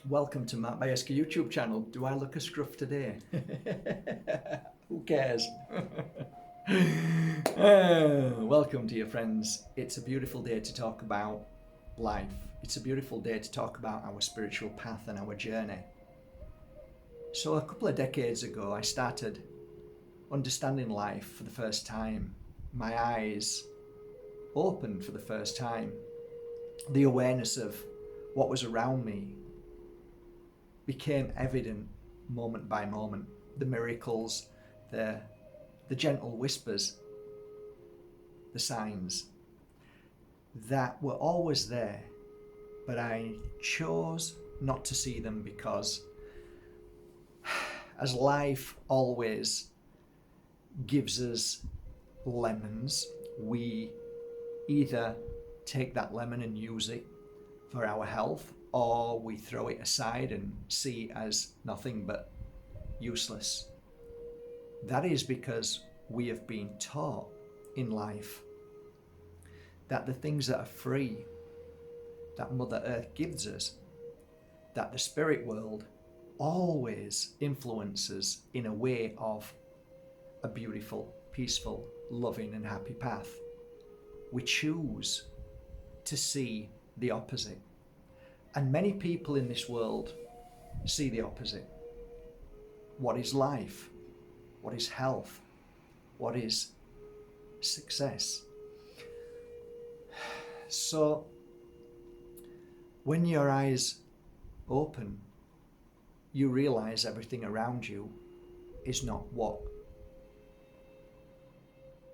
Welcome to Matt Bayeska YouTube channel. Do I look a scruff today? Who cares? Welcome, dear friends. It's a beautiful day to talk about life. It's a beautiful day to talk about our spiritual path and our journey. So a couple of decades ago, I started understanding life for the first time. My eyes opened for the first time. The awareness of what was around me became evident moment by moment. The miracles, the gentle whispers, the signs that were always there, but I chose not to see them because, as life always gives us lemons, we either take that lemon and use it for our health, or we throw it aside and see it as nothing but useless. That is because we have been taught in life that the things that are free, that Mother Earth gives us, that the spirit world always influences in a way of a beautiful, peaceful, loving and happy path. We choose to see the opposite. And many people in this world see the opposite. What is life? What is health? What is success? So, when your eyes open, you realize everything around you is not what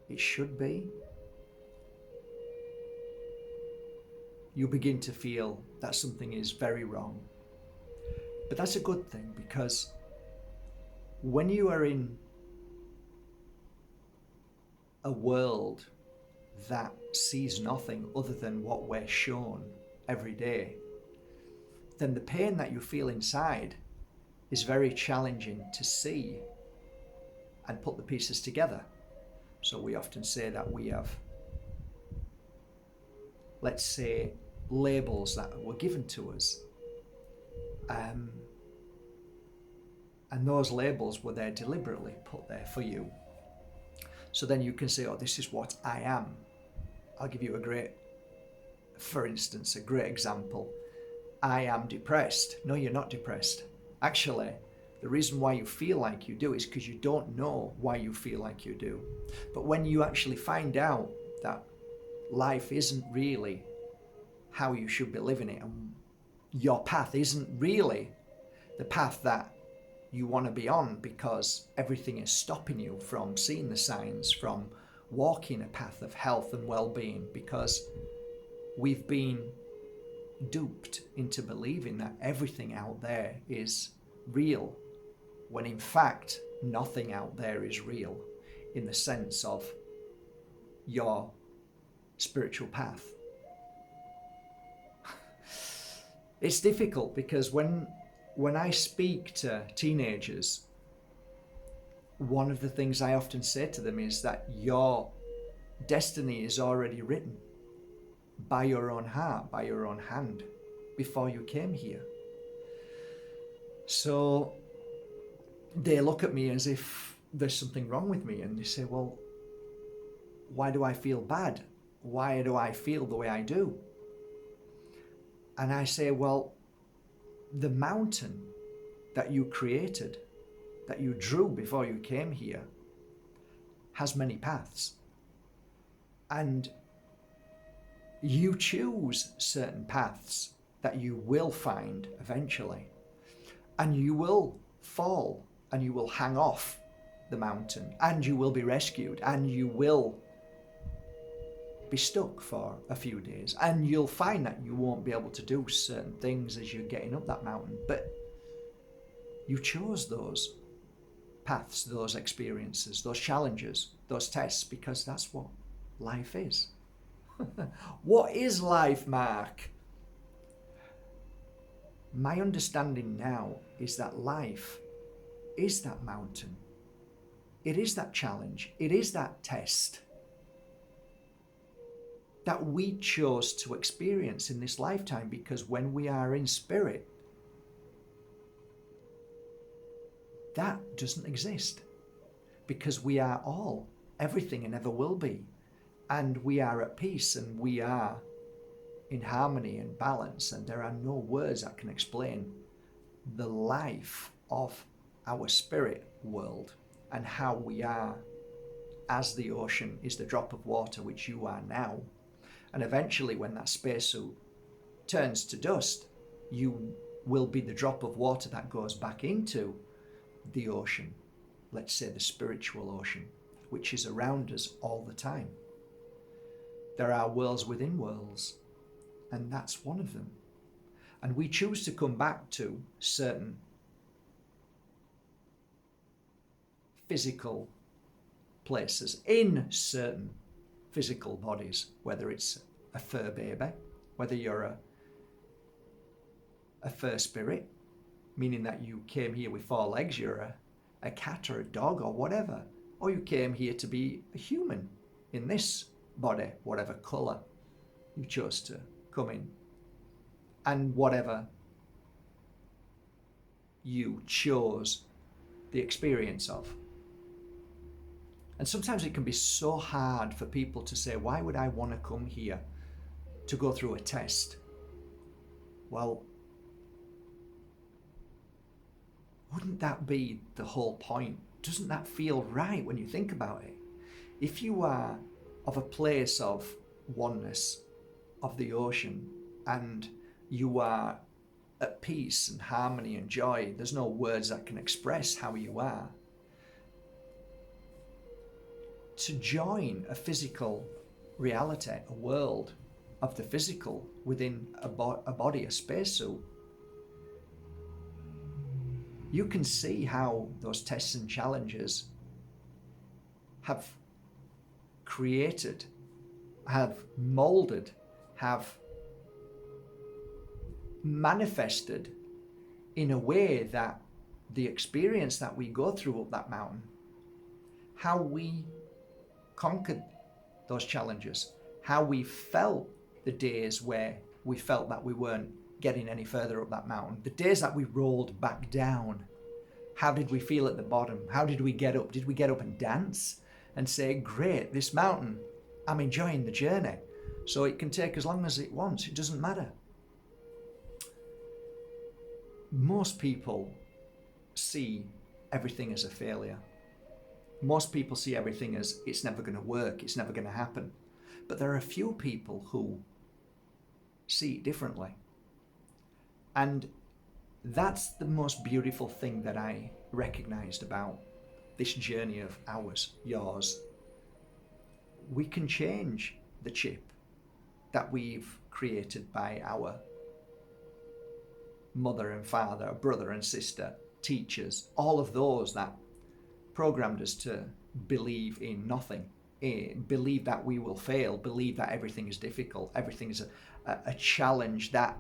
it should be. You begin to feel that something is very wrong. But that's a good thing, because when you are in a world that sees nothing other than what we're shown every day, then the pain that you feel inside is very challenging to see and put the pieces together. So we often say that we have, let's say, labels that were given to us, and those labels were there deliberately put there for you. So then you can say, oh, this is what I am. I'll give you a great example. I am depressed. No, you're not depressed. Actually, the reason why you feel like you do is because you don't know why you feel like you do. But when you actually find out that life isn't really how you should be living it, and your path isn't really the path that you want to be on, because everything is stopping you from seeing the signs, from walking a path of health and well-being, because we've been duped into believing that everything out there is real, when in fact nothing out there is real in the sense of your spiritual path. It's difficult because when I speak to teenagers, one of the things I often say to them is that your destiny is already written by your own heart, by your own hand, before you came here. So they look at me as if there's something wrong with me, and they say, well, why do I feel bad? Why do I feel the way I do? And I say, well, the mountain that you created, that you drew before you came here, has many paths. And you choose certain paths that you will find eventually. And you will fall, and you will hang off the mountain, and you will be rescued, and you will be stuck for a few days, and you'll find that you won't be able to do certain things as you're getting up that mountain. But you chose those paths, those experiences, those challenges, those tests, because that's what life is. What is life, Mark? My understanding now is that life is that mountain. It is that challenge. It is that test that we chose to experience in this lifetime, because when we are in spirit, that doesn't exist, because we are all everything and ever will be, and we are at peace, and we are in harmony and balance, and there are no words that can explain the life of our spirit world and how we are as the ocean is the drop of water which you are now. And eventually, when that spacesuit turns to dust, you will be the drop of water that goes back into the ocean, let's say the spiritual ocean, which is around us all the time. There are worlds within worlds, and that's one of them. And we choose to come back to certain physical places in certain physical bodies, whether it's a fur baby, whether you're a fur spirit, meaning that you came here with 4 legs, you're a cat or a dog or whatever, or you came here to be a human in this body, whatever colour you chose to come in, and whatever you chose the experience of. And sometimes it can be so hard for people to say, why would I want to come here to go through a test? Well, wouldn't that be the whole point? Doesn't that feel right when you think about it? If you are of a place of oneness, of the ocean, and you are at peace and harmony and joy, there's no words that can express how you are. To join a physical reality, a world of the physical within a body, a spacesuit, you can see how those tests and challenges have created, have molded, have manifested in a way that the experience that we go through up that mountain, how we conquered those challenges, how we felt the days where we felt that we weren't getting any further up that mountain, the days that we rolled back down, how did we feel at the bottom? How did we get up? Did we get up and dance and say, great, this mountain, I'm enjoying the journey, so it can take as long as it wants, it doesn't matter. Most people see everything as a failure. Most people see everything as it's never going to work, it's never going to happen. But there are a few people who see it differently. And that's the most beautiful thing that I recognized about this journey of ours, yours. We can change the chip that we've created by our mother and father, brother and sister, teachers, all of those that programmed us to believe in nothing, believe that we will fail, believe that everything is difficult, everything is a challenge that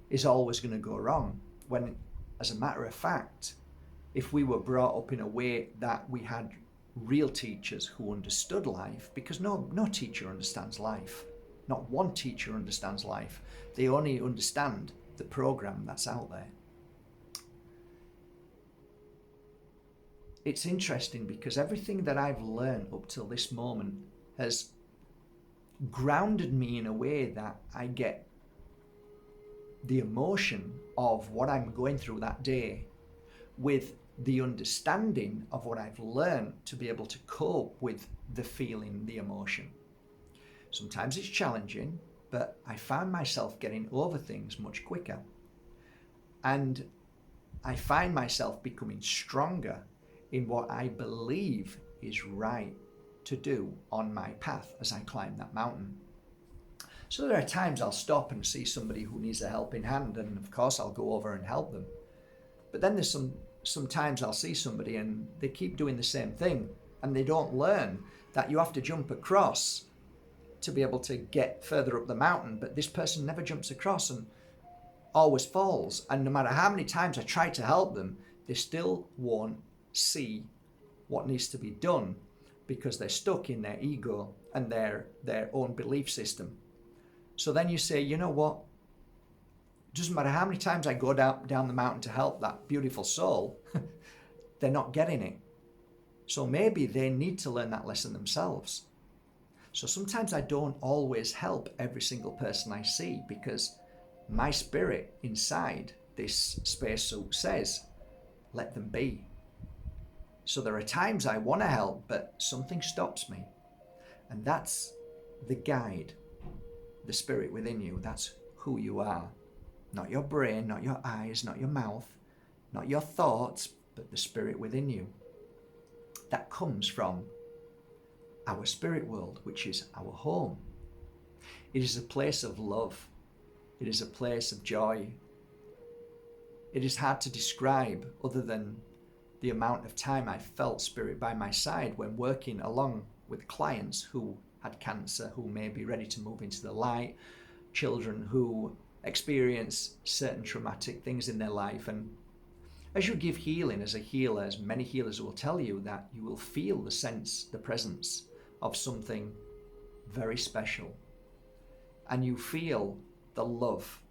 is always going to go wrong. When, as a matter of fact, if we were brought up in a way that we had real teachers who understood life, because no teacher understands life. Not one teacher understands life. They only understand the program that's out there. It's interesting because everything that I've learned up till this moment has grounded me in a way that I get the emotion of what I'm going through that day with the understanding of what I've learned to be able to cope with the feeling, the emotion. Sometimes it's challenging, but I find myself getting over things much quicker. And I find myself becoming stronger in what I believe is right to do on my path as I climb that mountain. So there are times I'll stop and see somebody who needs a helping hand, and of course I'll go over and help them. But then there's sometimes I'll see somebody and they keep doing the same thing and they don't learn that you have to jump across to be able to get further up the mountain, but this person never jumps across and always falls. And no matter how many times I try to help them, they still won't see what needs to be done because they're stuck in their ego and their own belief system. So then you say, you know what? It doesn't matter how many times I go down the mountain to help that beautiful soul, they're not getting it. So maybe they need to learn that lesson themselves. So sometimes I don't always help every single person I see, because my spirit inside this spacesuit says, let them be. So there are times I want to help, but something stops me. And that's the guide, the spirit within you. That's who you are. Not your brain, not your eyes, not your mouth, not your thoughts, but the spirit within you. That comes from our spirit world, which is our home. It is a place of love. It is a place of joy. It is hard to describe, other than the amount of time I felt spirit by my side when working along with clients who had cancer, who may be ready to move into the light, children who experience certain traumatic things in their life. And as you give healing as a healer, as many healers will tell you, that you will feel the sense, the presence of something very special. And you feel the love,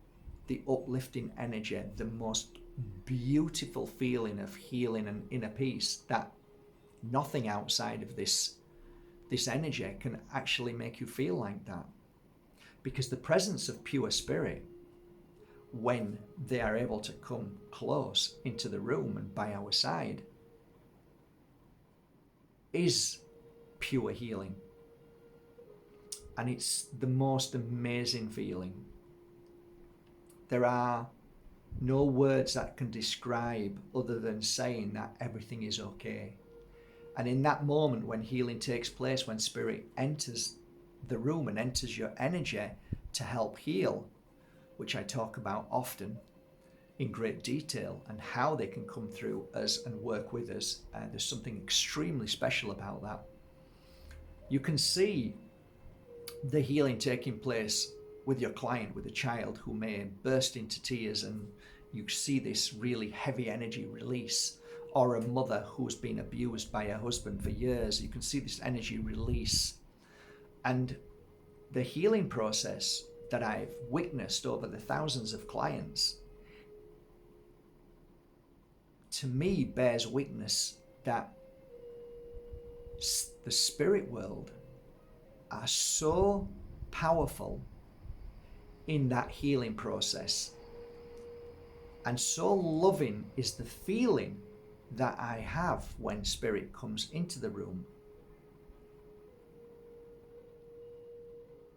the uplifting energy, the most beautiful feeling of healing and inner peace that nothing outside of this energy can actually make you feel like that. Because the presence of pure spirit, when they are able to come close into the room and by our side, is pure healing. And it's the most amazing feeling. There are no words that can describe, other than saying that everything is okay. And in that moment when healing takes place, when spirit enters the room and enters your energy to help heal, which I talk about often in great detail, and how they can come through us and work with us, there's something extremely special about that. You can see the healing taking place with your client, with a child who may burst into tears, and you see this really heavy energy release, or a mother who's been abused by her husband for years. You can see this energy release. And the healing process that I've witnessed over the thousands of clients, to me, bears witness that the spirit world are so powerful in that healing process, and so loving is the feeling that I have when spirit comes into the room.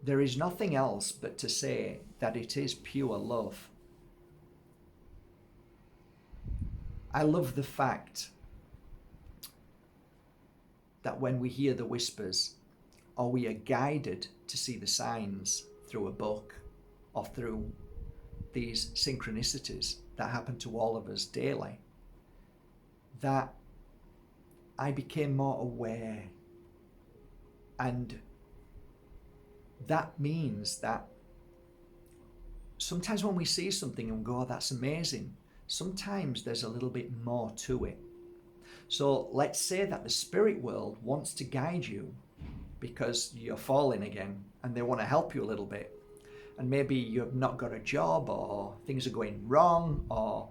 There is nothing else but to say that it is pure love. I love the fact that when we hear the whispers, or we are guided to see the signs through a book, or through these synchronicities that happen to all of us daily, that I became more aware. And that means that sometimes when we see something and go, oh, that's amazing, sometimes there's a little bit more to it. So let's say that the spirit world wants to guide you because you're falling again, and they want to help you a little bit. And maybe you've not got a job, or things are going wrong, or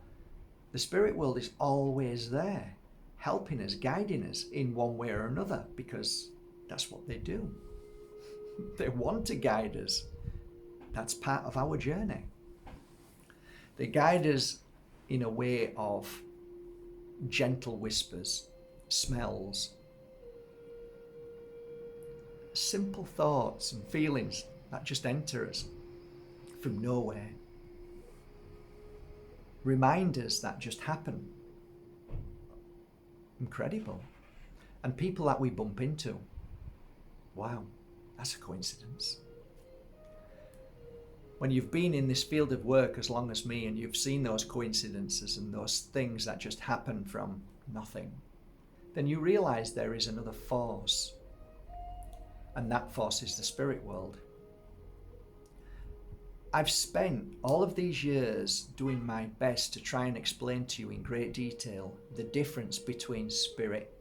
the spirit world is always there, helping us, guiding us in one way or another, because that's what they do. They want to guide us. That's part of our journey. They guide us in a way of gentle whispers, smells, simple thoughts and feelings that just enter us from nowhere. Reminders that just happen. Incredible. And people that we bump into. Wow, that's a coincidence. When you've been in this field of work as long as me, and you've seen those coincidences and those things that just happen from nothing, then you realize there is another force. And that force is the spirit world. I've spent all of these years doing my best to try and explain to you in great detail the difference between spirit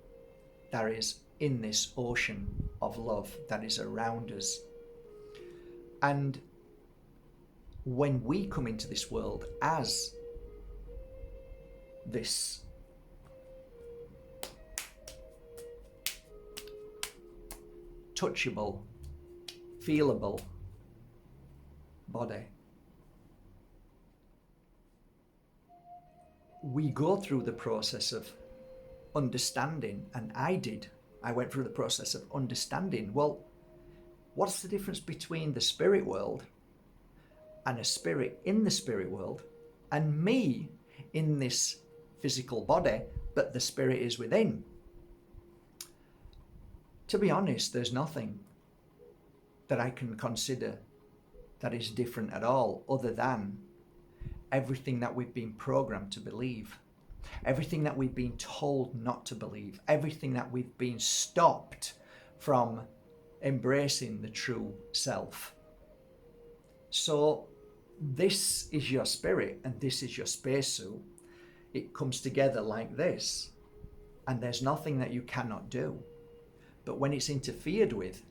that is in this ocean of love that is around us, and when we come into this world as this touchable, feelable body. We go through the process of understanding, and I went through the process of understanding, well, what's the difference between the spirit world and a spirit in the spirit world and me in this physical body, but the spirit is within? To be honest, there's nothing that I can consider that is different at all, other than everything that we've been programmed to believe, everything that we've been told not to believe, everything that we've been stopped from embracing the true self. So this is your spirit and this is your spacesuit. It comes together like this, and there's nothing that you cannot do. But when it's interfered with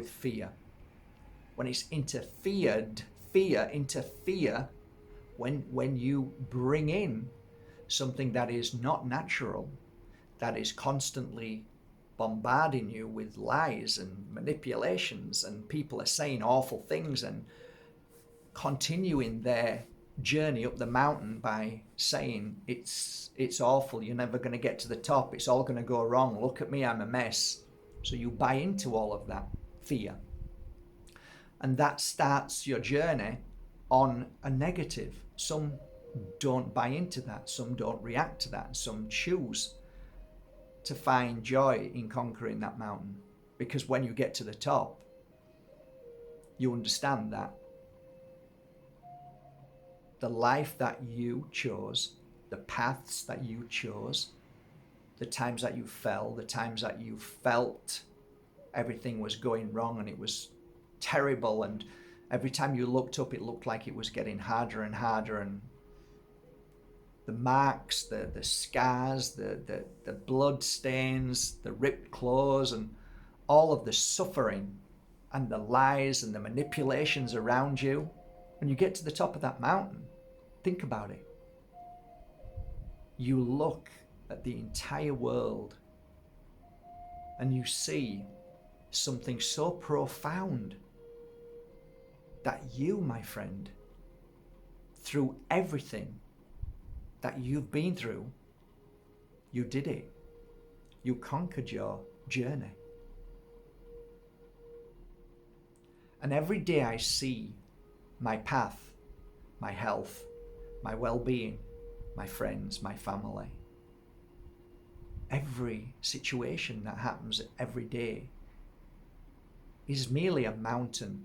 fear, when it's interfered, when you bring in something that is not natural, that is constantly bombarding you with lies and manipulations, and people are saying awful things and continuing their journey up the mountain by saying it's awful, you're never going to get to the top, it's all going to go wrong, look at me, I'm a mess. So you buy into all of that fear, and that starts your journey on a negative. Some don't buy into that, some don't react to that, some choose to find joy in conquering that mountain, because when you get to the top, you understand that the life that you chose, the paths that you chose, the times that you fell, the times that you felt everything was going wrong and it was terrible, and every time you looked up it looked like it was getting harder and harder, and the marks, the scars, the blood stains, the ripped clothes, and all of the suffering and the lies and the manipulations around you. When you get to the top of that mountain, think about it. You look at the entire world and you see something so profound that you, my friend, through everything that you've been through, you did it. You conquered your journey. And every day I see my path, my health, my well-being, my friends, my family, every situation that happens every day is merely a mountain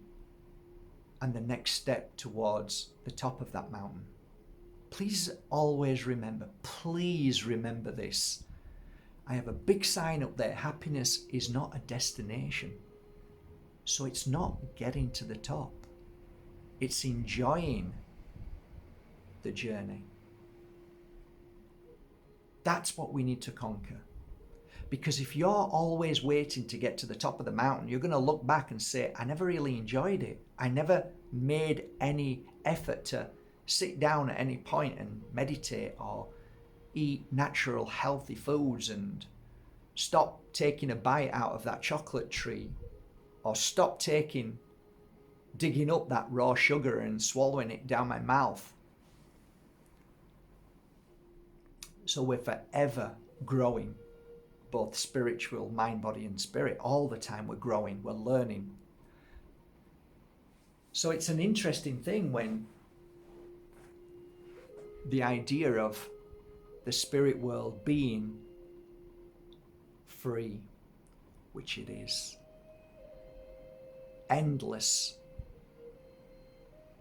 and the next step towards the top of that mountain. Please always remember, please remember this. I have a big sign up there. Happiness is not a destination. So it's not getting to the top. It's enjoying the journey. That's what we need to conquer. Because if you're always waiting to get to the top of the mountain, you're going to look back and say, I never really enjoyed it. I never made any effort to sit down at any point and meditate or eat natural, healthy foods and stop taking a bite out of that chocolate tree, or stop digging up that raw sugar and swallowing it down my mouth. So we're forever growing, both spiritual, mind, body, and spirit. All the time we're growing, we're learning. So it's an interesting thing when the idea of the spirit world being free, which it is, endless.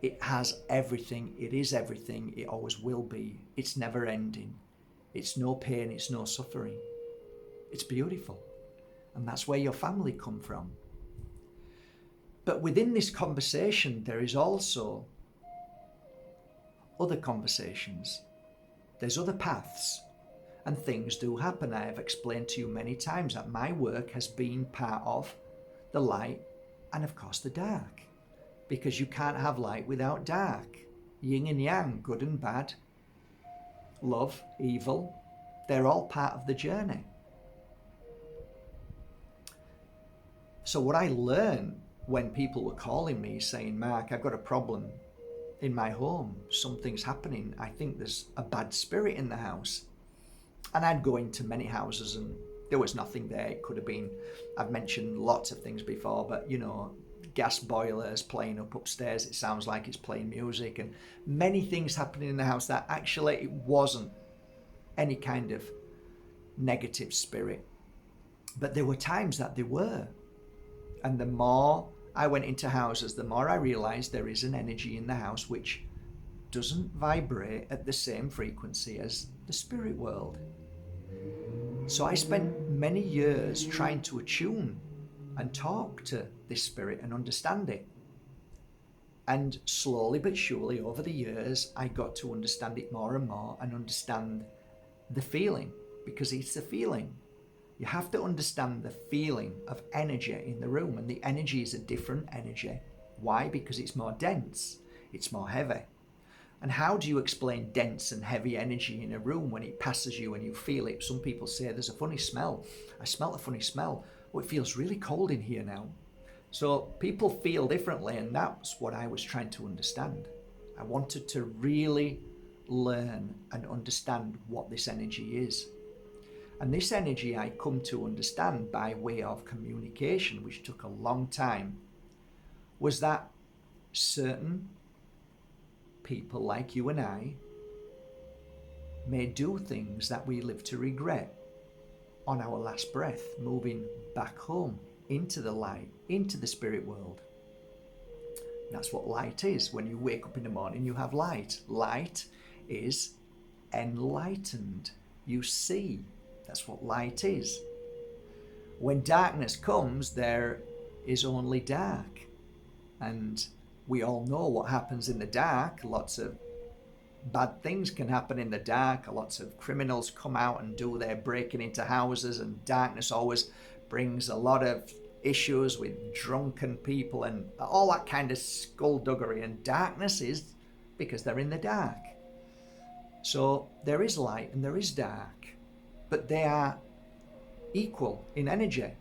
It has everything, it is everything, it always will be. It's never ending. It's no pain, it's no suffering. It's beautiful. And that's where your family come from. But within this conversation, there is also other conversations. There's other paths. And things do happen. I have explained to you many times that my work has been part of the light and of course the dark. Because you can't have light without dark. Yin and yang, good and bad, love, evil, they're all part of the journey. So what I learned when people were calling me saying, Mark, I've got a problem in my home. Something's happening. I think there's a bad spirit in the house. And I'd go into many houses and there was nothing there. It could have been, I've mentioned lots of things before, but gas boilers playing up upstairs. It sounds like it's playing music, and many things happening in the house that actually it wasn't any kind of negative spirit. But there were times that there were. And the more I went into houses, the more I realized there is an energy in the house which doesn't vibrate at the same frequency as the spirit world. So I spent many years trying to attune and talk to this spirit and understand it. And slowly but surely over the years, I got to understand it more and more and understand the feeling, because it's a feeling. You have to understand the feeling of energy in the room, and the energy is a different energy. Why? Because it's more dense, it's more heavy. And how do you explain dense and heavy energy in a room when it passes you and you feel it? Some people say there's a funny smell. I smell a funny smell. Oh, it feels really cold in here now. So people feel differently, and that's what I was trying to understand. I wanted to really learn and understand what this energy is. And this energy I come to understand by way of communication, which took a long time, was that certain people like you and I may do things that we live to regret on our last breath, moving back home into the light, into the spirit world. That's what light is. When you wake up in the morning, you have light. Light is enlightened. You see. That's what light is. When darkness comes, there is only dark. And we all know what happens in the dark. Lots of bad things can happen in the dark. Lots of criminals come out and do their breaking into houses, and darkness always brings a lot of issues with drunken people and all that kind of skullduggery. And darkness is because they're in the dark. So there is light and there is dark, but they are equal in energy.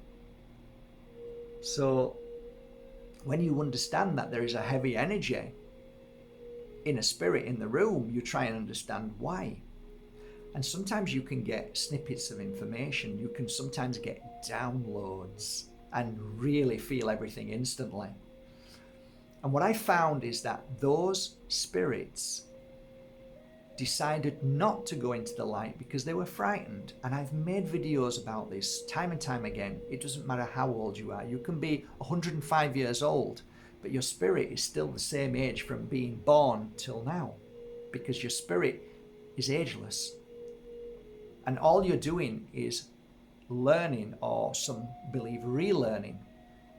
So when you understand that there is a heavy energy in a spirit in the room, you try and understand why. And sometimes you can get snippets of information. You can sometimes get downloads and really feel everything instantly. And what I found is that those spirits decided not to go into the light because they were frightened. And I've made videos about this time and time again. It doesn't matter how old you are. You can be 105 years old, but your spirit is still the same age from being born till now, because your spirit is ageless. And all you're doing is learning, or some believe relearning.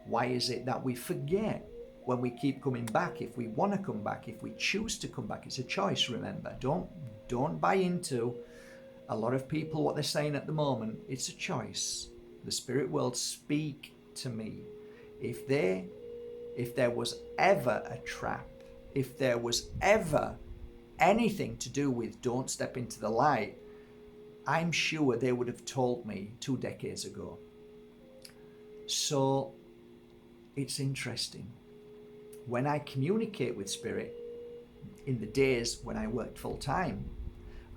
Why is it that we forget when we keep coming back? If we want to come back, if we choose to come back, it's a choice, remember. Don't buy into a lot of people what they're saying at the moment. It's a choice. The spirit world speak to me. If there was ever a trap, if there was ever anything to do with don't step into the light, I'm sure they would have told me 2 decades ago. So it's interesting. When I communicate with spirit in the days when I worked full time,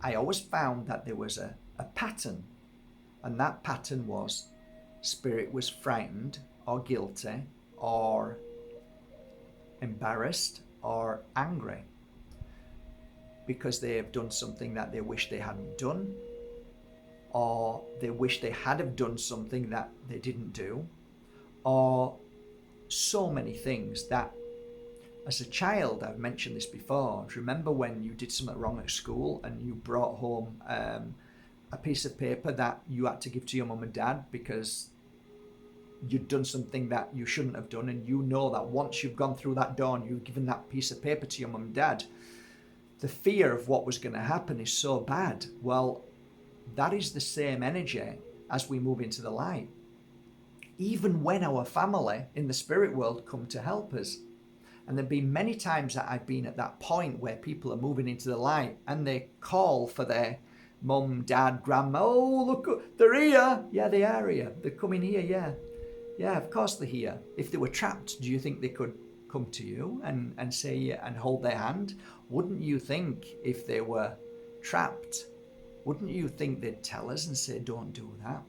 I always found that there was a pattern. And that pattern was spirit was frightened or guilty or embarrassed or angry because they have done something that they wish they hadn't done, or they wish they had have done something that they didn't do, or so many things that as a child, I've mentioned this before, remember when you did something wrong at school and you brought home a piece of paper that you had to give to your mum and dad because you'd done something that you shouldn't have done, and you know that once you've gone through that door and you've given that piece of paper to your mum and dad, the fear of what was going to happen is so bad. Well, that is the same energy as we move into the light. Even when our family in the spirit world come to help us. And there've been many times that I've been at that point where people are moving into the light and they call for their mum, dad, grandma. Oh, look, they're here. Yeah, they are here. They're coming here, yeah. Yeah, of course they're here. If they were trapped, do you think they could come to you and say and hold their hand? Wouldn't you think if they were trapped, wouldn't you think they'd tell us and say, don't do that?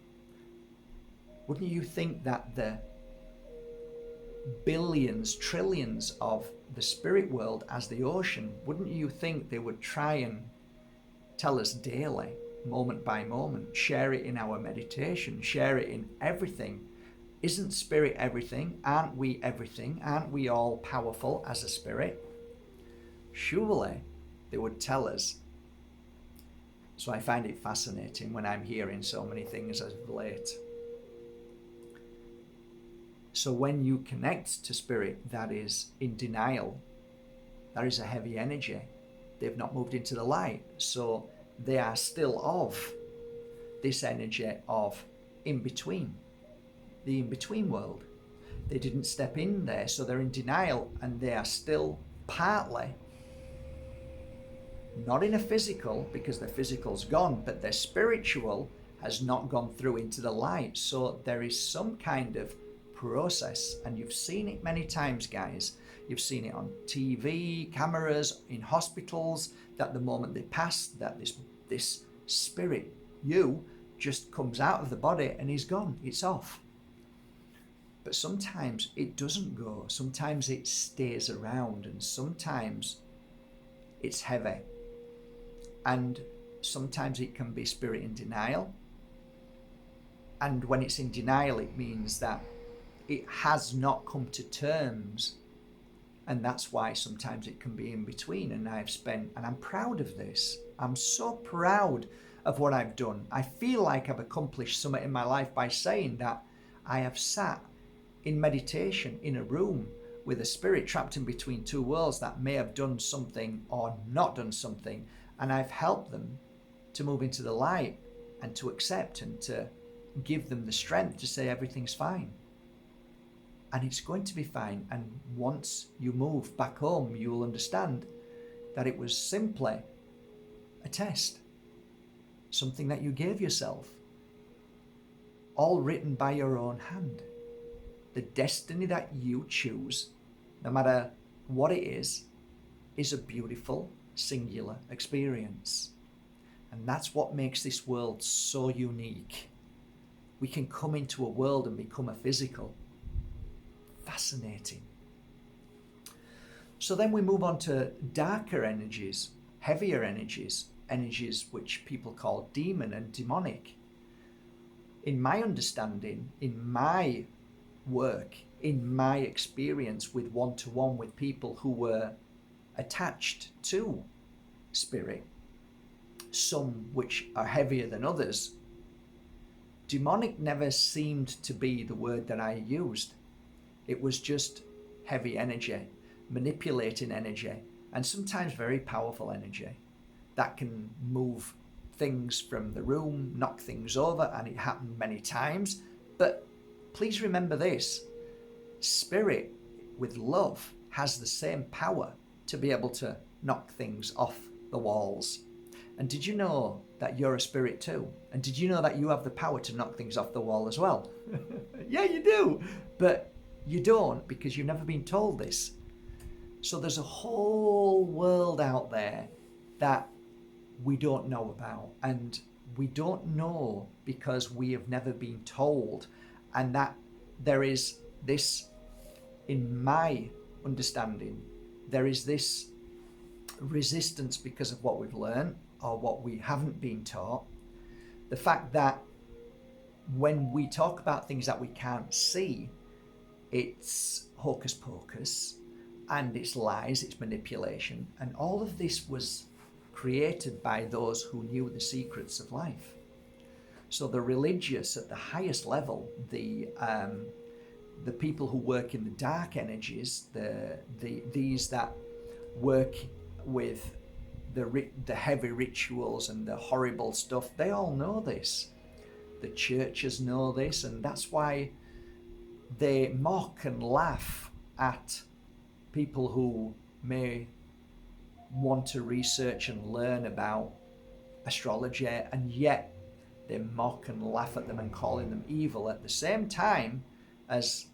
Wouldn't you think that the billions, trillions of the spirit world as the ocean, wouldn't you think they would try and tell us daily, moment by moment, share it in our meditation, share it in everything? Isn't spirit everything? Aren't we everything? Aren't we all powerful as a spirit? Surely they would tell us. So I find it fascinating when I'm hearing so many things as of late. So when you connect to spirit that is in denial, that is a heavy energy. They've not moved into the light. So they are still of this energy of in-between, the in-between world. They didn't step in there, so they're in denial, and they are still partly, not in a physical, because their physical's gone, but their spiritual has not gone through into the light. So there is some kind of process, and you've seen it many times, guys. You've seen it on TV, cameras, in hospitals, that the moment they pass, that this spirit, you, just comes out of the body and is gone. It's off. But sometimes it doesn't go. Sometimes it stays around, and sometimes it's heavy. And sometimes it can be spirit in denial. And when it's in denial, it means that it has not come to terms. And that's why sometimes it can be in between. And I'm proud of this. I'm so proud of what I've done. I feel like I've accomplished something in my life by saying that I have sat in meditation in a room with a spirit trapped in between two worlds that may have done something or not done something. And I've helped them to move into the light and to accept and to give them the strength to say everything's fine. And it's going to be fine. And once you move back home, you will understand that it was simply a test, something that you gave yourself, all written by your own hand. The destiny that you choose, no matter what it is a beautiful, singular experience. And that's what makes this world so unique. We can come into a world and become a physical. Fascinating. So then we move on to darker energies, heavier energies, energies which people call demon and demonic. In my understanding, in my work, in my experience with one-to-one with people who were attached to spirit, some which are heavier than others, demonic never seemed to be the word that I used. It was just heavy energy, manipulating energy, and sometimes very powerful energy that can move things from the room, knock things over, and it happened many times. But please remember this, spirit with love has the same power to be able to knock things off the walls. And did you know that you're a spirit too? And did you know that you have the power to knock things off the wall as well? Yeah, you do. But you don't, because you've never been told this. So there's a whole world out there that we don't know about. And we don't know because we have never been told. And that there is this, in my understanding, there is this resistance because of what we've learned or what we haven't been taught. The fact that when we talk about things that we can't see, it's hocus pocus and it's lies, it's manipulation. And all of this was created by those who knew the secrets of life. So the religious at the highest level, the people who work in the dark energies, these that work with the heavy rituals and the horrible stuff, they all know this. The churches know this, and that's why they mock and laugh at people who may want to research and learn about astrology, and yet they mock and laugh at them and calling them evil. At the same time, as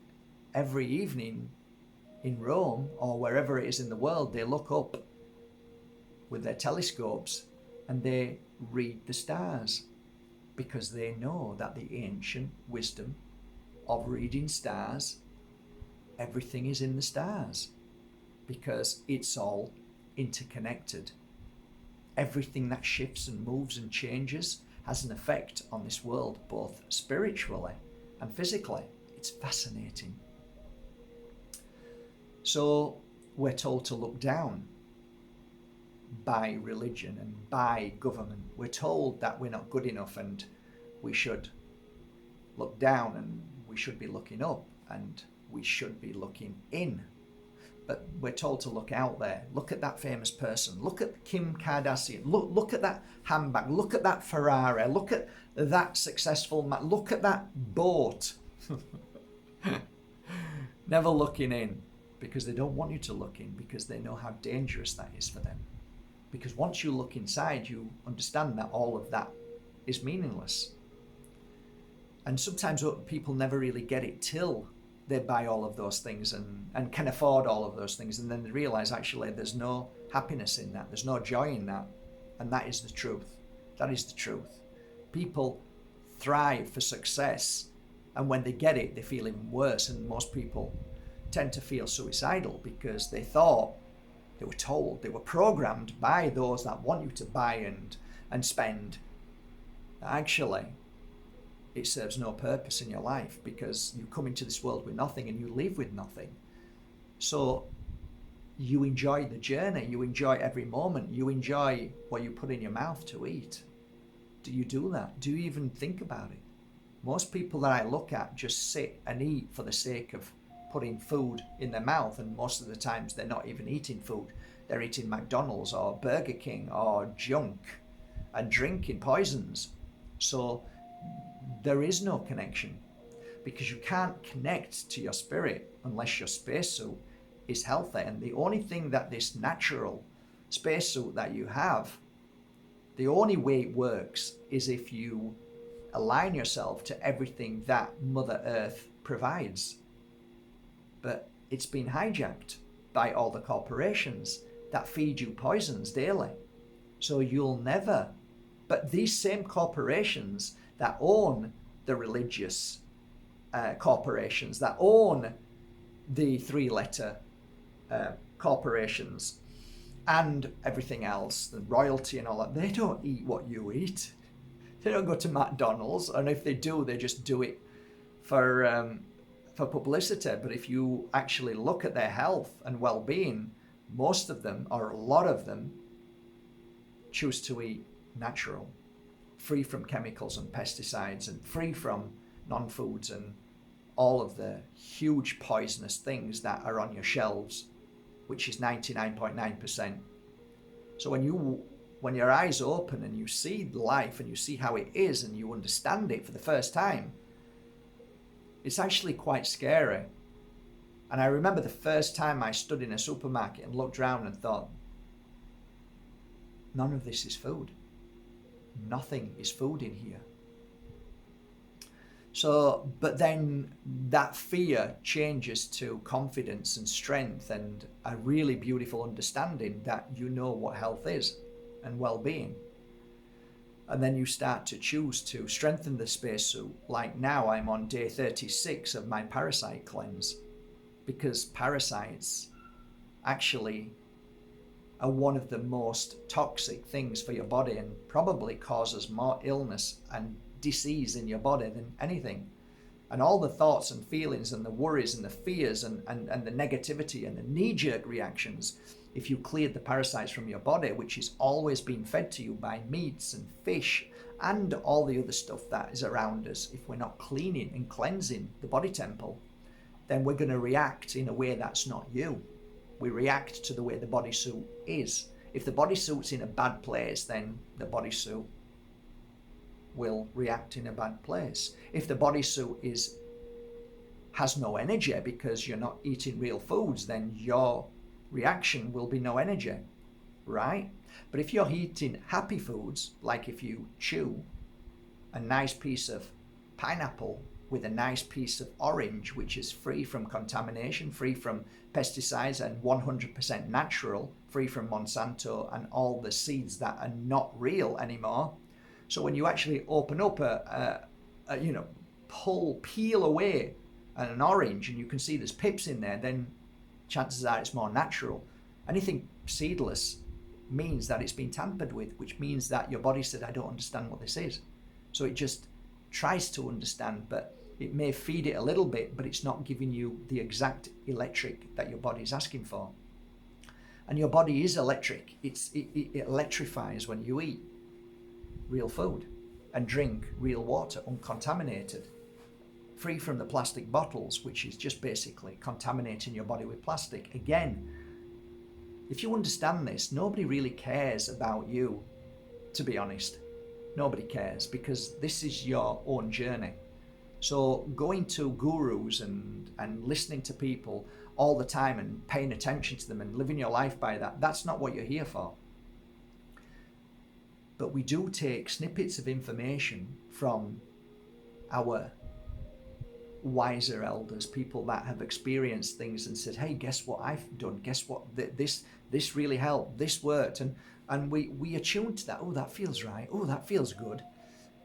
every evening in Rome or wherever it is in the world, they look up with their telescopes and they read the stars, because they know that the ancient wisdom of reading stars, everything is in the stars, because it's all interconnected. Everything that shifts and moves and changes has an effect on this world, both spiritually and physically. It's fascinating. So we're told to look down by religion and by government. We're told that we're not good enough and we should look down, and we should be looking up, and we should be looking in. But we're told to look out there. Look at that famous person. Look at Kim Kardashian. Look at that handbag. Look at that Ferrari. Look at that successful man. Look at that boat. Never looking in, because they don't want you to look in, because they know how dangerous that is for them. Because once you look inside, you understand that all of that is meaningless. And sometimes people never really get it till they buy all of those things and can afford all of those things, and then they realize actually there's no happiness in that, there's no joy in that. And that is the truth. That is the truth. People thrive for success, and when they get it, they feel even worse. And most people tend to feel suicidal because they thought, they were told, they were programmed by those that want you to buy and spend. Actually, it serves no purpose in your life, because you come into this world with nothing and you leave with nothing. So you enjoy the journey, you enjoy every moment, you enjoy what you put in your mouth to eat. Do you do that? Do you even think about it? Most people that I look at just sit and eat for the sake of putting food in their mouth, and most of the times they're not even eating food. They're eating McDonald's or Burger King or junk and drinking poisons. So there is no connection, because you can't connect to your spirit unless your spacesuit is healthy. And the only thing that this natural spacesuit that you have, the only way it works is if you align yourself to everything that Mother Earth provides. But it's been hijacked by all the corporations that feed you poisons daily. So you'll never, but these same corporations that own the religious corporations, that own the three-letter corporations and everything else, the royalty and all that, they don't eat what you eat. They don't go to McDonald's, and if they do, they just do it for publicity. But if you actually look at their health and well-being, most of them, or a lot of them, choose to eat natural, free from chemicals and pesticides, and free from non-foods and all of the huge poisonous things that are on your shelves, which is 99.9%. So when your eyes open and you see life and you see how it is and you understand it for the first time, it's actually quite scary. And I remember the first time I stood in a supermarket and looked around and thought, none of this is food. Nothing is food in here. So, but then that fear changes to confidence and strength and a really beautiful understanding that you know what health is and well-being. And then you start to choose to strengthen the spacesuit. Like now I'm on day 36 of my parasite cleanse, because parasites actually are one of the most toxic things for your body and probably causes more illness and disease in your body than anything. And all the thoughts and feelings and the worries and the fears and the negativity and the knee-jerk reactions, if you cleared the parasites from your body, which is always being fed to you by meats and fish and all the other stuff that is around us, if we're not cleaning and cleansing the body temple, then we're going to react in a way that's not you. We react to the way the bodysuit is. If the bodysuit's in a bad place, then the bodysuit will react in a bad place. If the bodysuit has no energy because you're not eating real foods, then your reaction will be no energy, right? But if you're eating happy foods, like if you chew a nice piece of pineapple with a nice piece of orange, which is free from contamination, free from pesticides, and 100% natural, free from Monsanto and all the seeds that are not real anymore. So when you actually open up peel away an orange and you can see there's pips in there, then chances are it's more natural. Anything seedless means that it's been tampered with, which means that your body said, I don't understand what this is. So it just tries to understand, but it may feed it a little bit, but it's not giving you the exact electric that your body is asking for. And your body is electric. It electrifies when you eat real food and drink real water, uncontaminated, free from the plastic bottles, which is just basically contaminating your body with plastic. Again, if you understand this, nobody really cares about you, to be honest. Nobody cares, because this is your own journey. So going to gurus and listening to people all the time and paying attention to them and living your life by that, that's not what you're here for. But we do take snippets of information from our wiser elders, people that have experienced things and said, hey, guess what I've done? Guess what? This really helped. This worked. And we attune to that. Oh, that feels right. Oh, that feels good.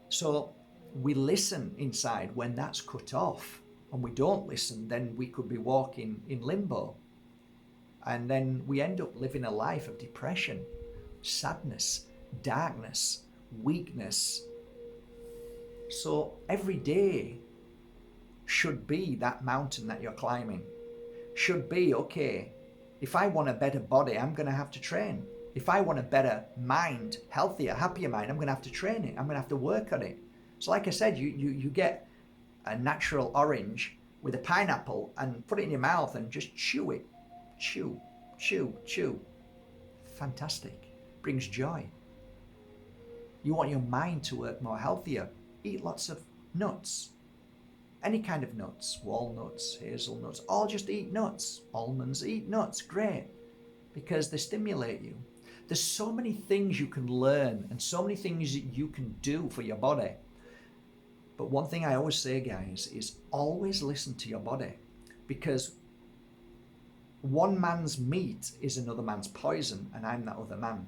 So we listen inside when that's cut off, and we don't listen, then we could be walking in limbo. And then we end up living a life of depression, sadness, darkness, weakness. So every day should be that mountain that you're climbing. Should be, okay, if I want a better body, I'm going to have to train. If I want a better mind, healthier, happier mind, I'm going to have to train it. I'm going to have to work on it. So like I said, you get a natural orange with a pineapple and put it in your mouth and just chew it. Chew, chew, chew. Fantastic. Brings joy. You want your mind to work more healthier. Eat lots of nuts. Any kind of nuts. Walnuts, hazelnuts, all just eat nuts. Almonds, eat nuts. Great. Because they stimulate you. There's so many things you can learn and so many things that you can do for your body. But one thing I always say, guys, is always listen to your body, because one man's meat is another man's poison, and I'm that other man.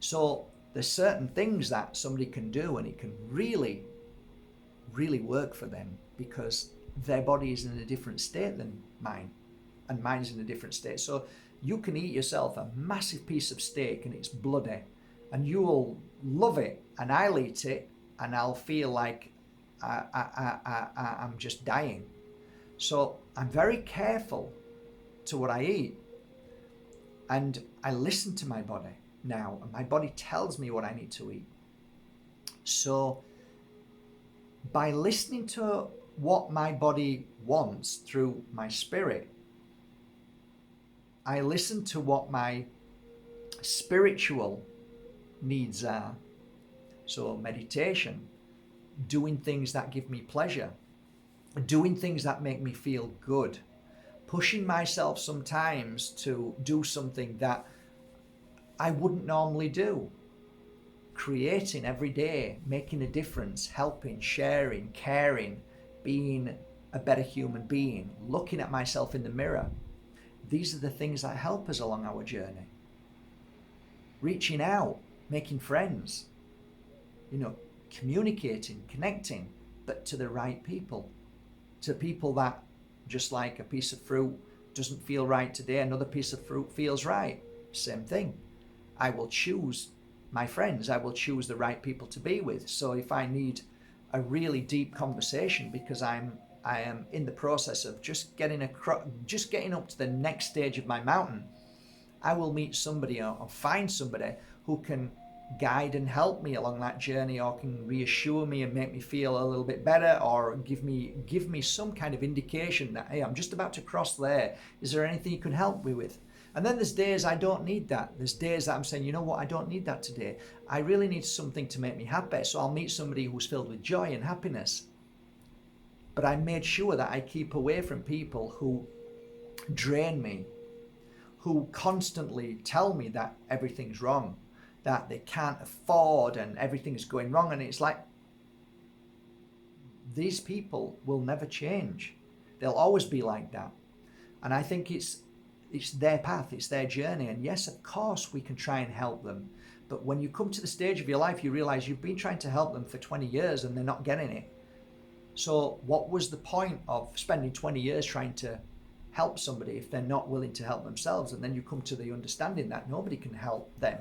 So there's certain things that somebody can do and it can really, really work for them, because their body is in a different state than mine, and mine is in a different state. So you can eat yourself a massive piece of steak and it's bloody, and you will love it, and I'll eat it and I'll feel like I'm just dying. So I'm very careful to what I eat, and I listen to my body now, and my body tells me what I need to eat. So by listening to what my body wants through my spirit, I listen to what my spiritual needs are. So meditation, doing things that give me pleasure, doing things that make me feel good, pushing myself sometimes to do something that I wouldn't normally do, creating every day, making a difference, helping, sharing, caring, being a better human being, looking at myself in the mirror. These are the things that help us along our journey. Reaching out, making friends, communicating, connecting, but to the right people, to people that, just like a piece of fruit doesn't feel right today, another piece of fruit feels right. Same thing. I will choose my friends. I will choose the right people to be with. So if I need a really deep conversation because I am in the process of just getting up to the next stage of my mountain, I will meet somebody or find somebody who can guide and help me along that journey, or can reassure me and make me feel a little bit better, or give me some kind of indication that, hey, I'm just about to cross there. Is there anything you can help me with? And then there's days I don't need that. There's days that I'm saying, you know what, I don't need that today. I really need something to make me happy. So I'll meet somebody who's filled with joy and happiness. But I made sure that I keep away from people who drain me, who constantly tell me that everything's wrong, that they can't afford and everything's going wrong. And it's like, these people will never change. They'll always be like that. And I think it's their path, it's their journey. And yes, of course, we can try and help them. But when you come to the stage of your life, you realize you've been trying to help them for 20 years and they're not getting it. So what was the point of spending 20 years trying to help somebody if they're not willing to help themselves? And then you come to the understanding that nobody can help them.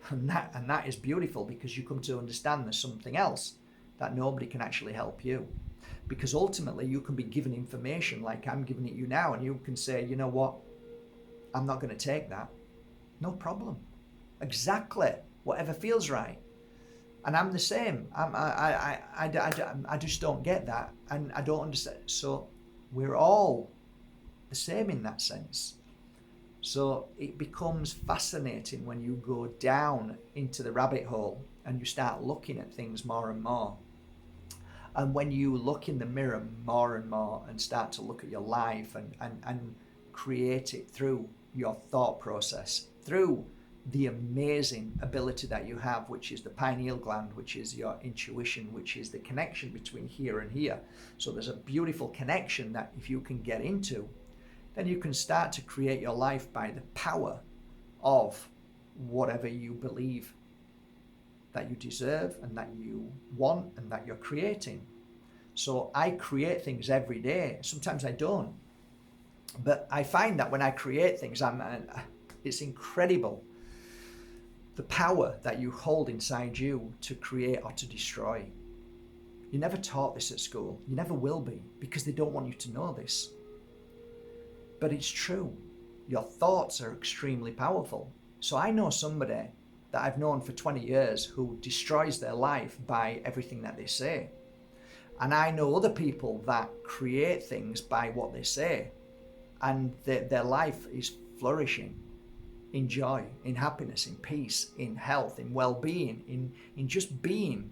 And that is beautiful, because you come to understand there's something else, that nobody can actually help you. Because ultimately you can be given information like I'm giving it you now, and you can say, you know what, I'm not going to take that. No problem. Exactly. Whatever feels right. And I'm the same. I just don't get that. And I don't understand. So we're all the same in that sense. So it becomes fascinating when you go down into the rabbit hole and you start looking at things more and more. And when you look in the mirror more and more and start to look at your life and create it through your thought process, through the amazing ability that you have, which is the pineal gland, which is your intuition, which is the connection between here and here. So there's a beautiful connection that if you can get into, then you can start to create your life by the power of whatever you believe that you deserve and that you want and that you're creating. So I create things every day. Sometimes I don't. But I find that when I create things, it's incredible the power that you hold inside you to create or to destroy. You're never taught this at school. You never will be, because they don't want you to know this. But it's true. Your thoughts are extremely powerful. So I know somebody that I've known for 20 years who destroys their life by everything that they say. And I know other people that create things by what they say. And their life is flourishing in joy, in happiness, in peace, in health, in well-being, in just being.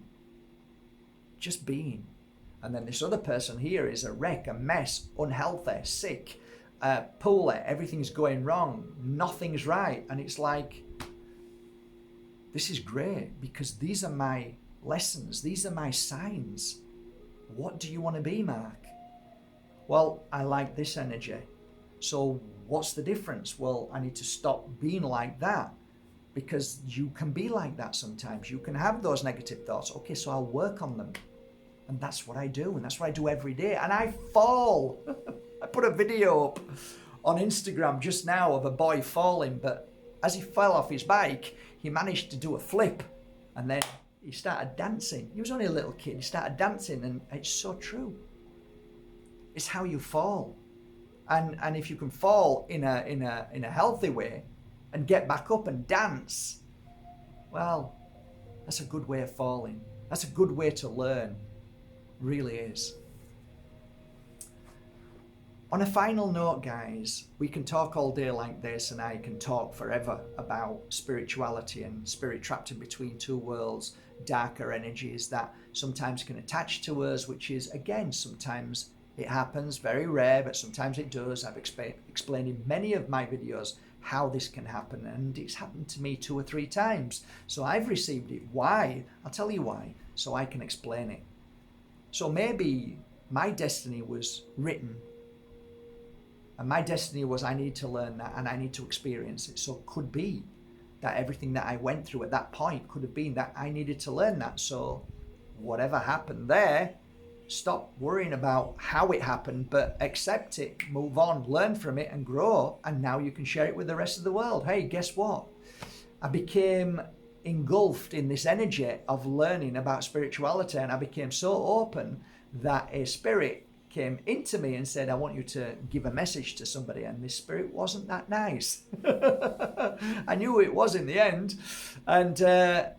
Just being. And then this other person here is a wreck, a mess, unhealthy, sick, poorly, everything's going wrong, nothing's right. And it's like, this is great, because these are my lessons, these are my signs. What do you want to be, Mark? Well, I like this energy. So what's the difference? Well, I need to stop being like that, because you can be like that sometimes. You can have those negative thoughts. Okay, so I'll work on them. And that's what I do. And that's what I do every day. And I fall. I put a video up on Instagram just now of a boy falling, but as he fell off his bike, he managed to do a flip. And then he started dancing. He was only a little kid. He started dancing, and it's so true. It's how you fall. And if you can fall in a healthy way and get back up and dance, well, that's a good way of falling. That's a good way to learn. Really is. On a final note, guys, we can talk all day like this, and I can talk forever about spirituality and spirit trapped in between two worlds, darker energies that sometimes can attach to us, which is, again, sometimes it happens, very rare, but sometimes it does. I've explained in many of my videos how this can happen, and it's happened to me 2 or 3 times. So I've received it. Why? I'll tell you why, so I can explain it. So maybe my destiny was written, and my destiny was I need to learn that and I need to experience it. So it could be that everything that I went through at that point could have been that I needed to learn that. So whatever happened there, stop worrying about how it happened, but accept it, move on, learn from it and grow. And now you can share it with the rest of the world. Hey, guess what? I became engulfed in this energy of learning about spirituality, and I became so open that a spirit came into me and said, I want you to give a message to somebody. And this spirit wasn't that nice. I knew it was in the end. And I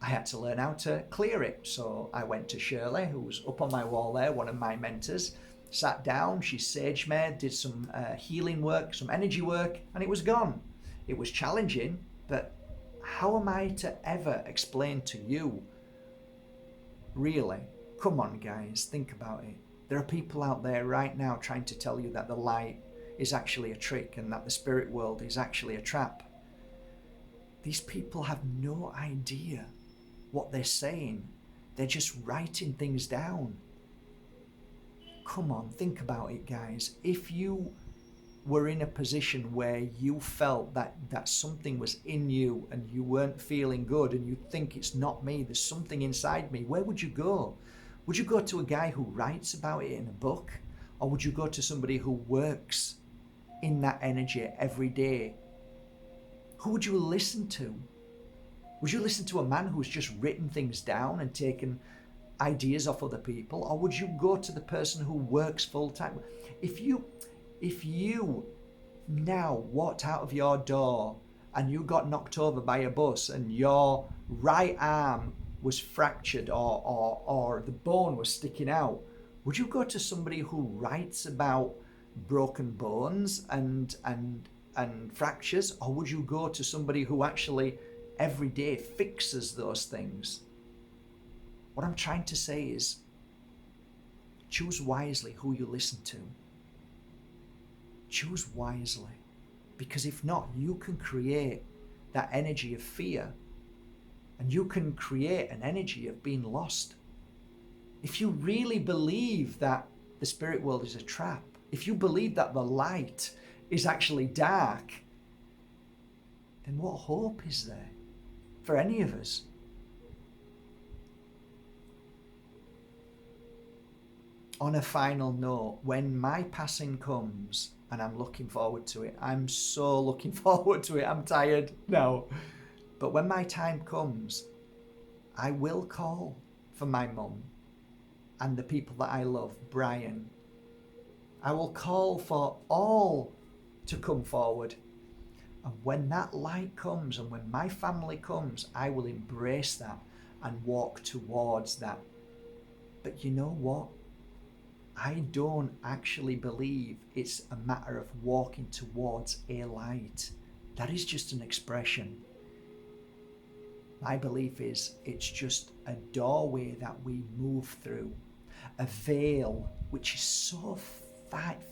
had to learn how to clear it. So I went to Shirley, who was up on my wall there, one of my mentors, sat down, she saged me, did some healing work, some energy work, and it was gone. It was challenging, but how am I to ever explain to you? Really? Come on, guys, think about it. There are people out there right now trying to tell you that the light is actually a trick and that the spirit world is actually a trap. These people have no idea what they're saying. They're just writing things down. come on, think about it, guys. If you were in a position where you felt that something was in you and you weren't feeling good and you think it's not me, there's something inside me, where would you go? Would you go to a guy who writes about it in a book? Or would you go to somebody who works in that energy every day? Who would you listen to? Would you listen to a man who's just written things down and taken ideas off other people? Or would you go to the person who works full time? If you now walked out of your door and you got knocked over by a bus and your right arm was fractured or the bone was sticking out, would you go to somebody who writes about broken bones and fractures, or would you go to somebody who actually every day fixes those things? What I'm trying to say is, choose wisely who you listen to. Choose wisely, because if not, you can create that energy of fear, and you can create an energy of being lost. If you really believe that the spirit world is a trap, if you believe that the light is actually dark, then what hope is there for any of us? On a final note, when my passing comes, and I'm looking forward to it, I'm so looking forward to it, I'm tired now, but when my time comes, I will call for my mum and the people that I love, Brian. I will call for all to come forward. And when that light comes and when my family comes, I will embrace that and walk towards that. But you know what? I don't actually believe it's a matter of walking towards a light. That is just an expression. My belief is it's just a doorway that we move through, a veil which is so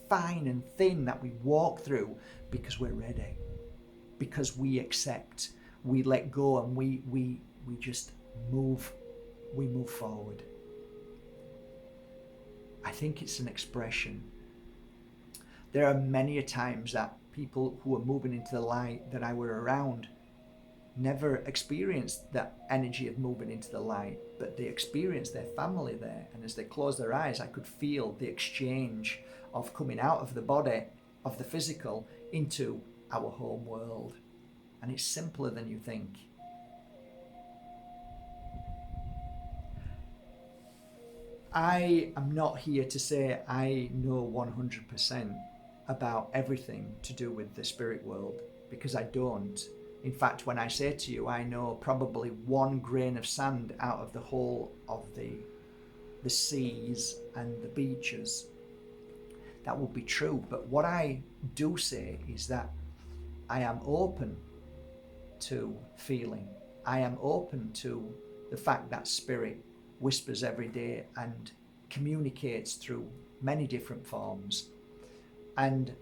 fine and thin that we walk through because we're ready, because we accept, we let go, and we just move forward. I think it's an expression. There are many a times that people who are moving into the light that I were around never experienced that energy of moving into the light, but they experienced their family there, and as they closed their eyes, I could feel the exchange of coming out of the body, of the physical, into our home world. And it's simpler than you think. I am not here to say I know 100% about everything to do with the spirit world, because I don't. In fact, when I say to you, I know probably 1 grain of sand out of the whole of the seas and the beaches, that would be true. But what I do say is that I am open to feeling. I am open to the fact that spirit whispers every day and communicates through many different forms. And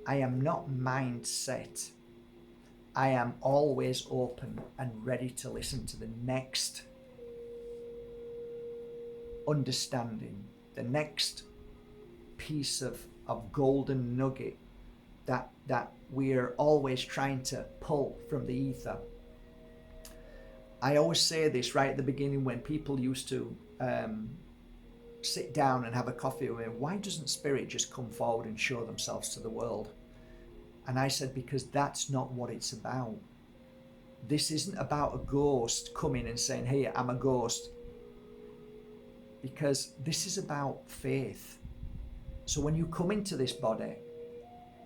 I am not mindset. I am always open and ready to listen to the next understanding, the next piece of golden nugget that we're always trying to pull from the ether. I always say this right at the beginning when people used to sit down and have a coffee with me, why doesn't spirit just come forward and show themselves to the world? And I said, because that's not what it's about. This isn't about a ghost coming and saying, hey, I'm a ghost. Because this is about faith. So when you come into this body,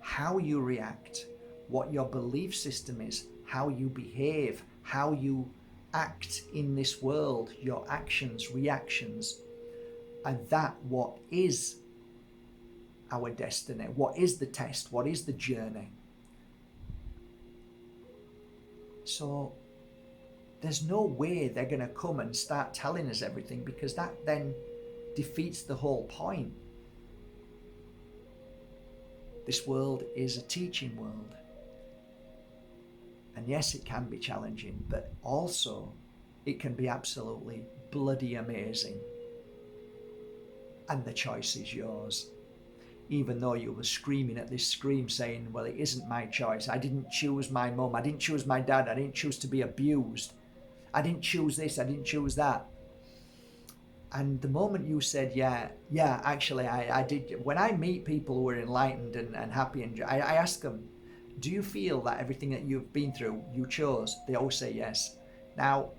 how you react, what your belief system is, how you behave, how you act in this world, your actions, reactions, and that what is our destiny, what is the test, what is the journey. So there's no way they're going to come and start telling us everything, because that then defeats the whole point. This world is a teaching world. And yes, it can be challenging, but also it can be absolutely bloody amazing. and the choice is yours. Even though you were screaming at this screen saying, well, it isn't my choice. I didn't choose my mum. I didn't choose my dad. I didn't choose to be abused. I didn't choose this. I didn't choose that. And the moment you said, yeah, actually, I did. When I meet people who are enlightened and happy, and I ask them, do you feel that everything that you've been through, you chose? They all say yes. Now,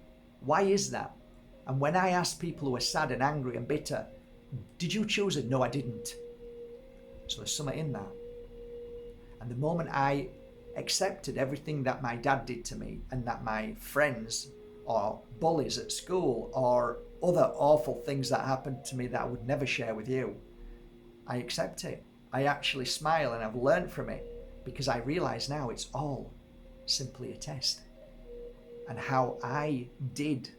why is that? And when I ask people who are sad and angry and bitter, did you choose it? No, I didn't. So there's something in that. And the moment I accepted everything that my dad did to me and that my friends or bullies at school or other awful things that happened to me that I would never share with you, I accept it. I actually smile and I've learned from it because I realize now it's all simply a test. And how I did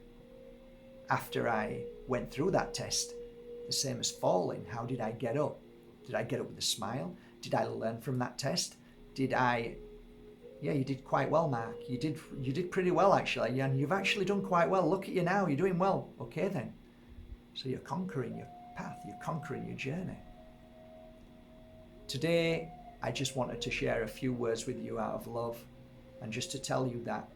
after I went through that test, the same as falling, how did I get up? Did I get up with a smile? Did I learn from that test? Yeah, you did quite well, Mark. You did pretty well, actually. And you've actually done quite well. Look at you now. You're doing well. Okay, then. So you're conquering your path. You're conquering your journey. Today, I just wanted to share a few words with you out of love and just to tell you that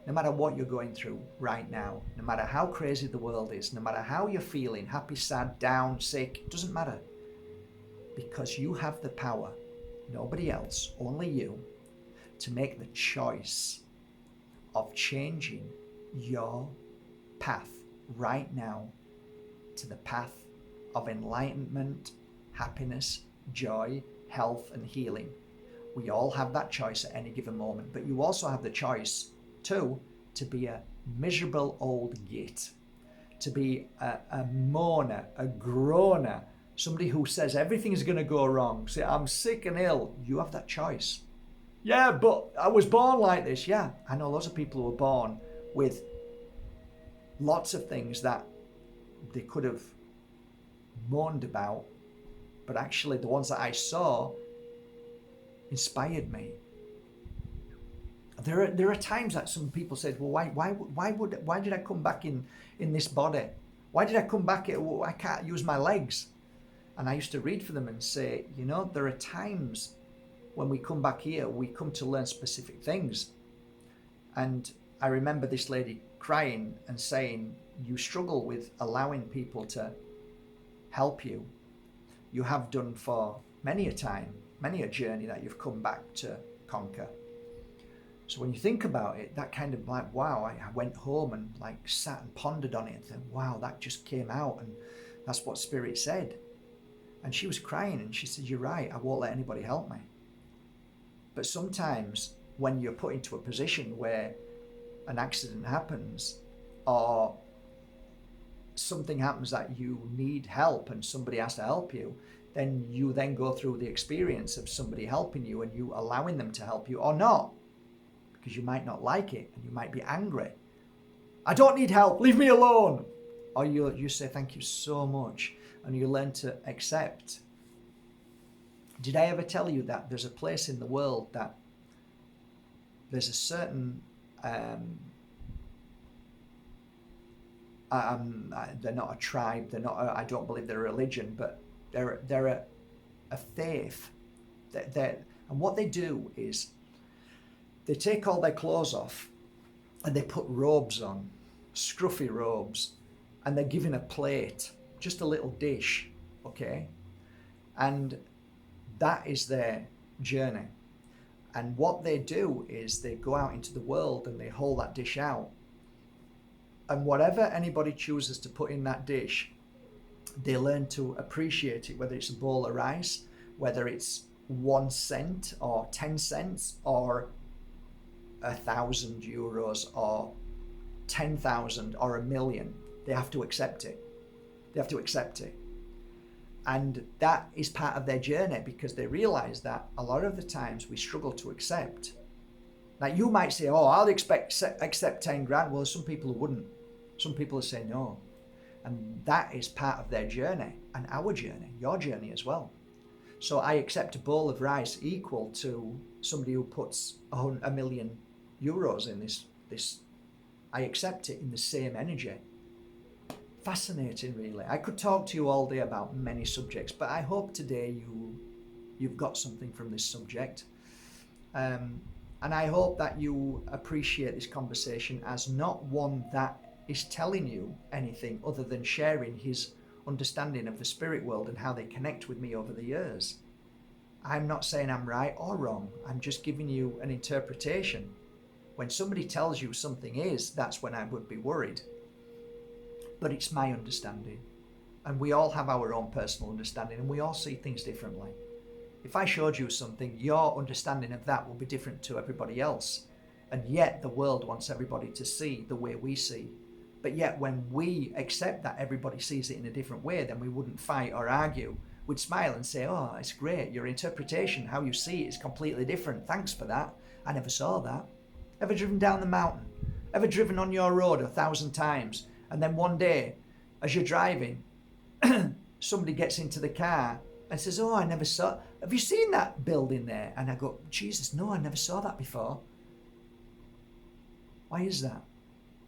no matter what you're going through right now, no matter how crazy the world is, no matter how you're feeling, happy, sad, down, sick, it doesn't matter. Because you have the power, nobody else, only you, to make the choice of changing your path right now to the path of enlightenment, happiness, joy, health, and healing. We all have that choice at any given moment, but you also have the choice too to be a miserable old git, to be a moaner, a groaner, somebody who says everything's going to go wrong, say I'm sick and ill. You have that choice. Yeah, but I was born like this. Yeah, I know lots of people who were born with lots of things that they could have moaned about, but actually the ones that I saw inspired me. There are times that some people said, well, why did I come back in this body? Why did I come back? I can't use my legs. And I used to read for them and say, there are times when we come back here, we come to learn specific things. And I remember this lady crying and saying, you struggle with allowing people to help you. You have done for many a time, many a journey that you've come back to conquer. So when you think about it, that kind of like, wow, I went home and like sat and pondered on it and said, wow, that just came out. And that's what Spirit said. And she was crying and she said, you're right, I won't let anybody help me. But sometimes when you're put into a position where an accident happens or something happens that you need help and somebody has to help you, then you then go through the experience of somebody helping you and you allowing them to help you or not, because you might not like it and you might be angry. I don't need help, leave me alone. Or you say thank you so much and you learn to accept. Did I ever tell you that there's a place in the world that there's a certain they're not a tribe, I don't believe they're a religion, but they're a faith. And what they do is they take all their clothes off and they put robes on, scruffy robes, and they're given a plate, just a little dish, okay? And that is their journey. And what they do is they go out into the world and they hold that dish out. And whatever anybody chooses to put in that dish, they learn to appreciate it, whether it's a bowl of rice, whether it's 1 cent or 10 cents or 1,000 euros or 10,000 or 1,000,000. They have to accept it. They have to accept it. And that is part of their journey because they realize that a lot of the times we struggle to accept. Now you might say, oh, I'll accept 10 grand. Well, some people who wouldn't. Some people will say no. And that is part of their journey and our journey, your journey as well. So I accept a bowl of rice equal to somebody who puts 1,000,000 euros in this. I accept it in the same energy. Fascinating, really. I could talk to you all day about many subjects, but I hope today you've got something from this subject. And I hope that you appreciate this conversation as not one that is telling you anything other than sharing his understanding of the spirit world and how they connect with me over the years. I'm not saying I'm right or wrong. I'm just giving you an interpretation. When somebody tells you something is, that's when I would be worried. But it's my understanding. And we all have our own personal understanding, and we all see things differently. If I showed you something, your understanding of that will be different to everybody else. And yet the world wants everybody to see the way we see. But yet when we accept that everybody sees it in a different way, then we wouldn't fight or argue. We'd smile and say, oh, it's great. Your interpretation, how you see it is completely different. Thanks for that. I never saw that. Ever driven down the mountain? Ever driven on your road 1,000 times? And then one day, as you're driving, somebody gets into the car and says, oh, I never saw, have you seen that building there? And I go, Jesus, no, I never saw that before. Why is that?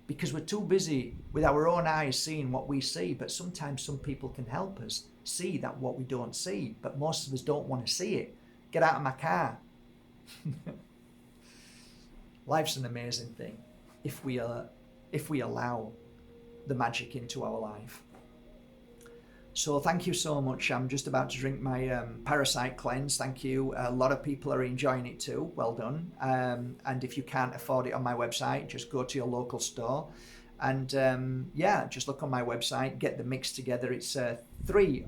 Because we're too busy with our own eyes seeing what we see, but sometimes some people can help us see that what we don't see, but most of us don't want to see it. Get out of my car. Life's an amazing thing if we allow the magic into our life. So thank you so much. I'm just about to drink my Parasite Cleanse. Thank you. A lot of people are enjoying it too. Well done. And if you can't afford it on my website, just go to your local store. And yeah, just look on my website, get the mix together. It's three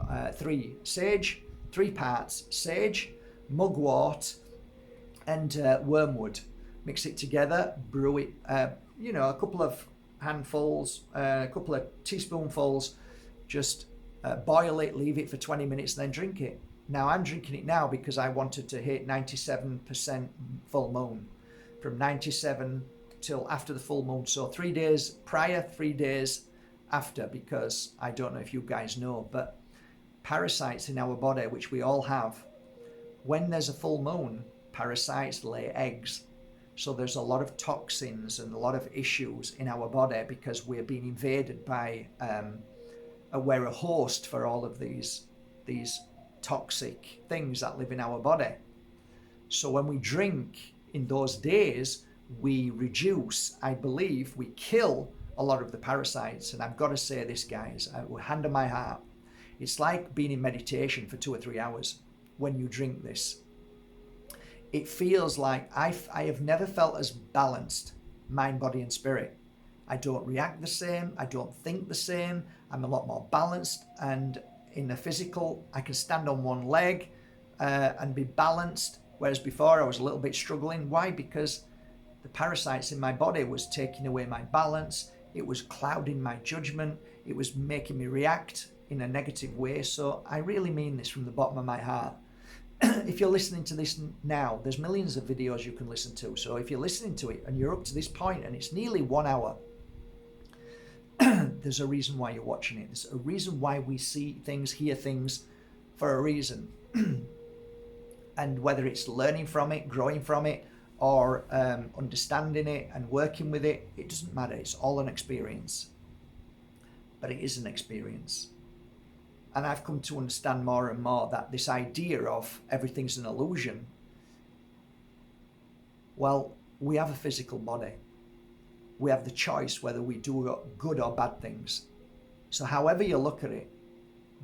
sage, 3 parts sage, mugwort, and wormwood. Mix it together, brew it, a couple of handfuls, a couple of teaspoonfuls, just boil it, leave it for 20 minutes, and then drink it. Now, I'm drinking it now because I wanted to hit 97% full moon, from 97 till after the full moon. So 3 days prior, 3 days after, because I don't know if you guys know, but parasites in our body, which we all have, when there's a full moon, parasites lay eggs. So there's a lot of toxins and a lot of issues in our body because we're being invaded by we're a host for all of these toxic things that live in our body. So when we drink in those days, we reduce, I believe, we kill a lot of the parasites. And I've got to say this, guys, hand on my heart, it's like being in meditation for 2 or 3 hours when you drink this. It feels like I have never felt as balanced, mind, body, and spirit. I don't react the same. I don't think the same. I'm a lot more balanced. And in the physical, I can stand on one leg and be balanced. Whereas before I was a little bit struggling. Why? Because the parasites in my body was taking away my balance. It was clouding my judgment. It was making me react in a negative way. So I really mean this from the bottom of my heart. If you're listening to this now, there's millions of videos you can listen to. So if you're listening to it and you're up to this point and it's nearly 1 hour, there's a reason why you're watching it. There's a reason why we see things, hear things, for a reason. And whether it's learning from it, growing from it, or understanding it and working with it, it doesn't matter. It's all an experience. But it is an experience. And I've come to understand more and more that this idea of everything's an illusion, well, we have a physical body. We have the choice whether we do good or bad things. So however you look at it,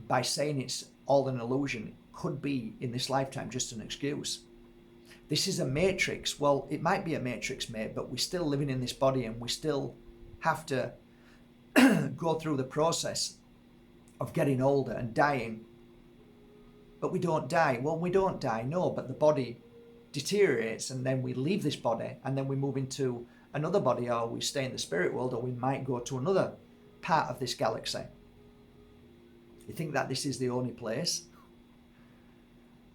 by saying it's all an illusion, it could be in this lifetime just an excuse. This is a matrix. Well, it might be a matrix, mate, but we're still living in this body and we still have to go through the process of getting older and dying. But we don't die. Well, we don't die, no, but the body deteriorates and then we leave this body and then we move into another body, or we stay in the spirit world, or we might go to another part of this galaxy. You think that this is the only place?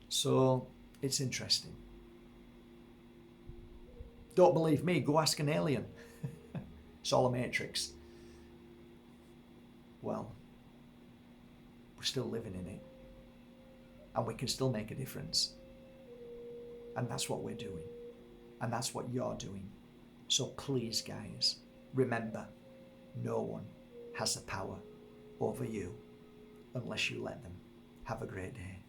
So it's interesting. Don't believe me, go ask an alien. It's all a matrix. Well, we're still living in it. And we can still make a difference. And that's what we're doing. And that's what you're doing. So please, guys, remember, no one has the power over you unless you let them. Have a great day.